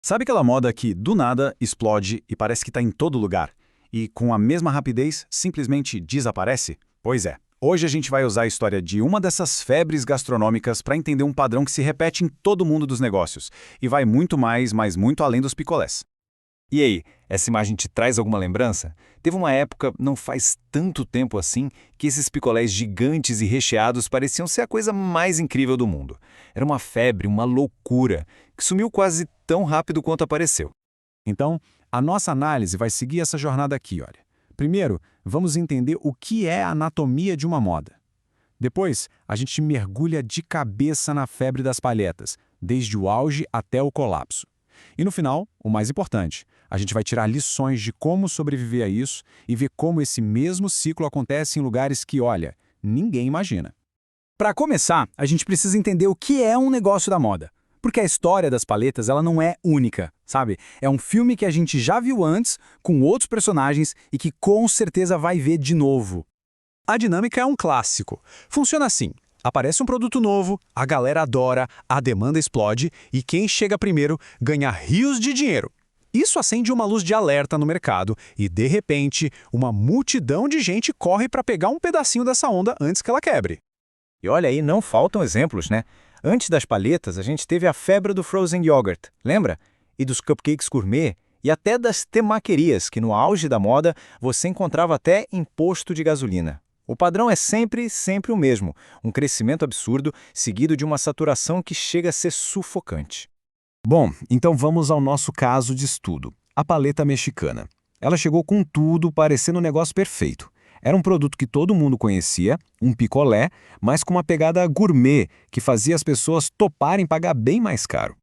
Sabe aquela moda que, do nada, explode e parece que está em todo lugar? E, com a mesma rapidez, simplesmente desaparece? Pois é. Hoje a gente vai usar a história de uma dessas febres gastronômicas para entender um padrão que se repete em todo o mundo dos negócios. E vai muito mais, mas muito além dos picolés. E aí, essa imagem te traz alguma lembrança? Teve uma época, não faz tanto tempo assim, que esses picolés gigantes e recheados pareciam ser a coisa mais incrível do mundo. Era uma febre, uma loucura, que sumiu quase tão rápido quanto apareceu. Então, a nossa análise vai seguir essa jornada aqui, olha. Primeiro, vamos entender o que é a anatomia de uma moda. Depois, a gente mergulha de cabeça na febre das palhetas, desde o auge até o colapso. E no final, o mais importante, a gente vai tirar lições de como sobreviver a isso e ver como esse mesmo ciclo acontece em lugares que, olha, ninguém imagina. Para começar, a gente precisa entender o que é um negócio da moda. Porque a história das paletas ela não é única, sabe? É um filme que a gente já viu antes, com outros personagens e que com certeza vai ver de novo. A dinâmica é um clássico. Funciona assim. Aparece um produto novo, a galera adora, a demanda explode e quem chega primeiro ganha rios de dinheiro. Isso acende uma luz de alerta no mercado e, de repente, uma multidão de gente corre para pegar um pedacinho dessa onda antes que ela quebre. E olha aí, não faltam exemplos, né? Antes das palhetas, a gente teve a febre do frozen yogurt, lembra? E dos cupcakes gourmet, e até das temaquerias, que no auge da moda você encontrava até em posto de gasolina. O padrão é sempre o mesmo, um crescimento absurdo, seguido de uma saturação que chega a ser sufocante. Bom, então vamos ao nosso caso de estudo, a paleta mexicana. Ela chegou com tudo parecendo um negócio perfeito. Era um produto que todo mundo conhecia, um picolé, mas com uma pegada gourmet que fazia as pessoas toparem pagar bem mais caro.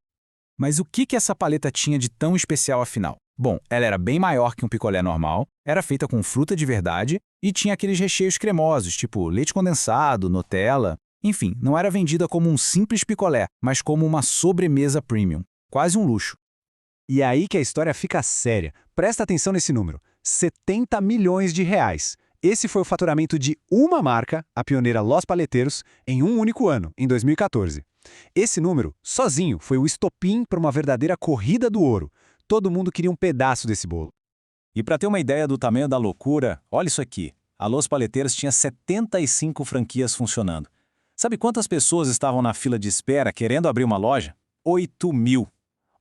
Mas o que essa paleta tinha de tão especial afinal? Bom, ela era bem maior que um picolé normal, era feita com fruta de verdade e tinha aqueles recheios cremosos, tipo leite condensado, Nutella. Enfim, não era vendida como um simples picolé, mas como uma sobremesa premium, quase um luxo. E é aí que a história fica séria. Presta atenção nesse número: 70 milhões de reais. Esse foi o faturamento de uma marca, a pioneira Los Paleteiros, em um único ano, em 2014. Esse número, sozinho, foi o estopim para uma verdadeira corrida do ouro. Todo mundo queria um pedaço desse bolo. E para ter uma ideia do tamanho da loucura, olha isso aqui. A Los Paleteiros tinha 75 franquias funcionando. Sabe quantas pessoas estavam na fila de espera querendo abrir uma loja? 8 mil.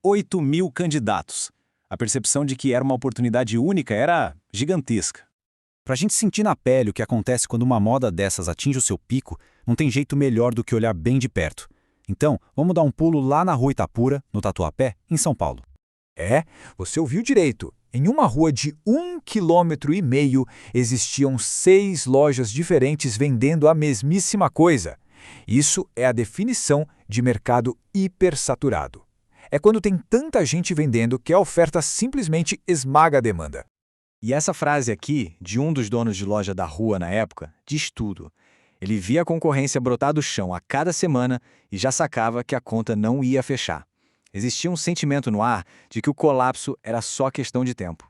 8 mil candidatos. A percepção de que era uma oportunidade única era gigantesca. Para a gente sentir na pele o que acontece quando uma moda dessas atinge o seu pico, não tem jeito melhor do que olhar bem de perto. Então, vamos dar um pulo lá na Rua Itapura, no Tatuapé, em São Paulo. Você ouviu direito. Em uma rua de 1,5 km existiam 6 lojas diferentes vendendo a mesmíssima coisa. Isso é a definição de mercado hipersaturado. É quando tem tanta gente vendendo que a oferta simplesmente esmaga a demanda. E essa frase aqui, de um dos donos de loja da rua na época, diz tudo. Ele via a concorrência brotar do chão a cada semana e já sacava que a conta não ia fechar. Existia um sentimento no ar de que o colapso era só questão de tempo.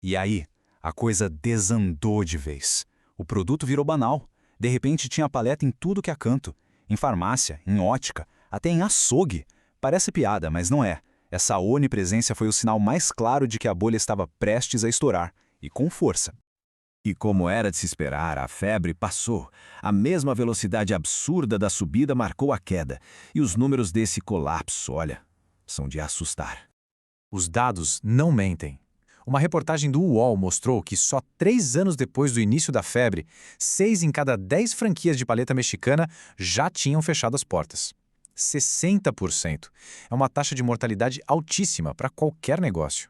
E aí, a coisa desandou de vez. O produto virou banal. De repente tinha paleta em tudo que é canto. Em farmácia, em ótica, até em açougue. Parece piada, mas não é. Essa onipresença foi o sinal mais claro de que a bolha estava prestes a estourar, e com força. E como era de se esperar, a febre passou. A mesma velocidade absurda da subida marcou a queda. E os números desse colapso, olha, são de assustar. Os dados não mentem. Uma reportagem do UOL mostrou que só 3 anos depois do início da febre, 6 em cada 10 franquias de paleta mexicana já tinham fechado as portas. 60%. É uma taxa de mortalidade altíssima para qualquer negócio.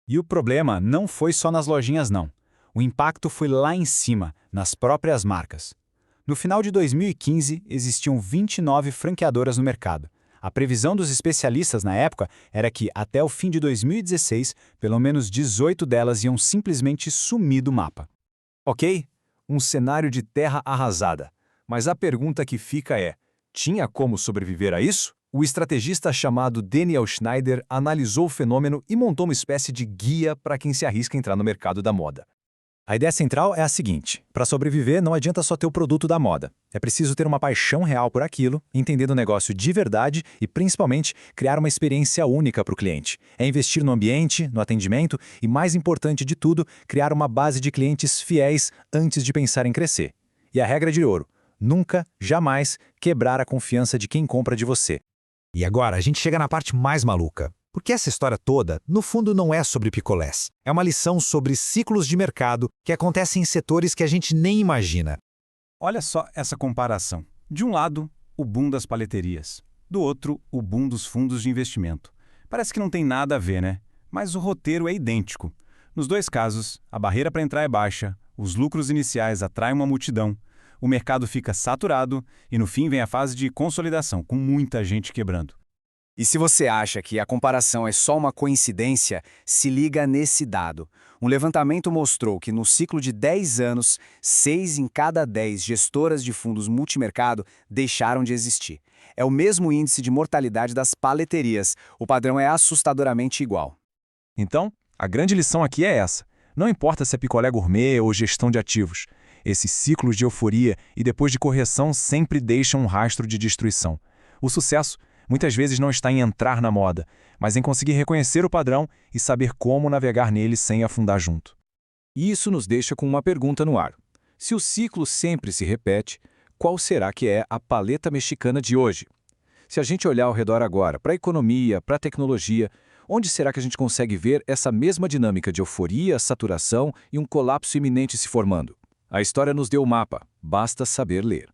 E o problema não foi só nas lojinhas, não. O impacto foi lá em cima, nas próprias marcas. No final de 2015, existiam 29 franqueadoras no mercado. A previsão dos especialistas na época era que, até o fim de 2016, pelo menos 18 delas iam simplesmente sumir do mapa. Ok? Um cenário de terra arrasada. Mas a pergunta que fica é: tinha como sobreviver a isso? O estrategista chamado Daniel Schneider analisou o fenômeno e montou uma espécie de guia para quem se arrisca a entrar no mercado da moda. A ideia central é a seguinte: para sobreviver, não adianta só ter o produto da moda. É preciso ter uma paixão real por aquilo, entender o negócio de verdade e, principalmente, criar uma experiência única para o cliente. É investir no ambiente, no atendimento e, mais importante de tudo, criar uma base de clientes fiéis antes de pensar em crescer. E a regra de ouro: nunca, jamais quebrar a confiança de quem compra de você. E agora a gente chega na parte mais maluca. Porque essa história toda, no fundo, não é sobre picolés. É uma lição sobre ciclos de mercado que acontecem em setores que a gente nem imagina. Olha só essa comparação. De um lado, o boom das paleterias. Do outro, o boom dos fundos de investimento. Parece que não tem nada a ver, né? Mas o roteiro é idêntico. Nos dois casos, a barreira para entrar é baixa, os lucros iniciais atraem uma multidão, o mercado fica saturado e no fim vem a fase de consolidação, com muita gente quebrando. E se você acha que a comparação é só uma coincidência, se liga nesse dado. Um levantamento mostrou que no ciclo de 10 anos, 6 em cada 10 gestoras de fundos multimercado deixaram de existir. É o mesmo índice de mortalidade das paleterias. O padrão é assustadoramente igual. Então, a grande lição aqui é essa. Não importa se é picolé gourmet ou gestão de ativos. Esses ciclos de euforia e depois de correção sempre deixam um rastro de destruição. O sucesso muitas vezes não está em entrar na moda, mas em conseguir reconhecer o padrão e saber como navegar nele sem afundar junto. E isso nos deixa com uma pergunta no ar. Se o ciclo sempre se repete, qual será que é a paleta mexicana de hoje? Se a gente olhar ao redor agora, para a economia, para a tecnologia, onde será que a gente consegue ver essa mesma dinâmica de euforia, saturação e um colapso iminente se formando? A história nos deu o mapa, basta saber ler.